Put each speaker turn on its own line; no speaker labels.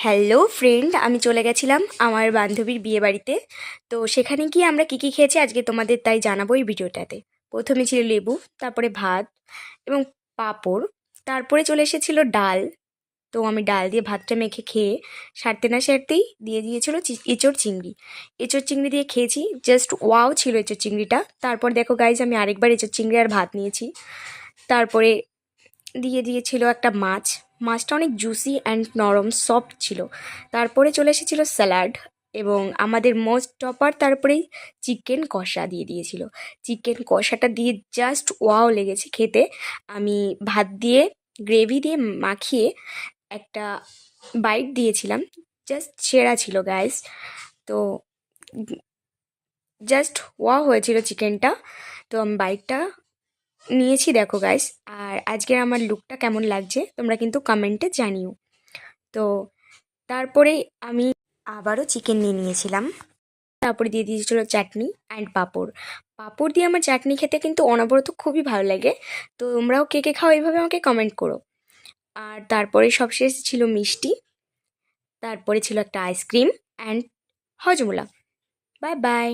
Hello friend, আমি চলে গেছিলাম আমার বান্ধবীর বিয়ে বাড়িতে। তো সেখানে গিয়ে আমরা কী কী খেয়েছি আজকে তোমাদের তাই জানাবো এই ভিডিওটাতে। প্রথমে ছিল লেবু, তারপরে ভাত এবং পাঁপড়, তারপরে চলে এসেছিল ডাল। তো আমি ডাল দিয়ে ভাতটা মেখে খেয়ে সারতে না সারতেই দিয়ে দিয়েছিল এঁচোড় চিংড়ি। এঁচোড় চিংড়ি দিয়ে খেয়েছি, জাস্ট ওয়াও ছিল এঁচোড় চিংড়িটা। তারপর দেখো গাইজ, আমি আরেকবার এঁচোড় চিংড়ি আর ভাত নিয়েছি। তারপরে দিয়ে দিয়েছিল একটা মাছ। মাছটা অনেক জুসি অ্যান্ড নরম সফট ছিল। তারপরে চলে এসেছিল স্যালাড এবং আমাদের মোস্ট টপার তারপরেই চিকেন কষা দিয়ে দিয়েছিল। চিকেন কষাটা দিয়ে জাস্ট ওয়াও লেগেছে খেতে। আমি ভাত দিয়ে গ্রেভি দিয়ে মাখিয়ে একটা বাইট দিয়েছিলাম, জাস্ট সেরা ছিল গাইস। তো জাস্ট ওয়াও হয়েছিল চিকেনটা। তো আমি বাইটটা নিয়েছি, দেখো গাইস। আর আজকের আমার লুকটা কেমন লাগছে তোমরা কিন্তু কমেন্টে জানিও। তো তারপরে আমি আবারও চিকেন নিয়ে নিয়েছিলাম। তারপরে দিয়ে দিয়েছিল চাটনি অ্যান্ড পাঁপড়। পাঁপড় দিয়ে আমার চাটনি খেতে কিন্তু অনবরত খুবই ভালো লাগে। তো তোমরাও কে কে খাও এইভাবে আমাকে কমেন্ট করো। আর তারপরে সবশেষ ছিল মিষ্টি, তারপরে ছিল একটা ice cream and Hajmola. Bye bye.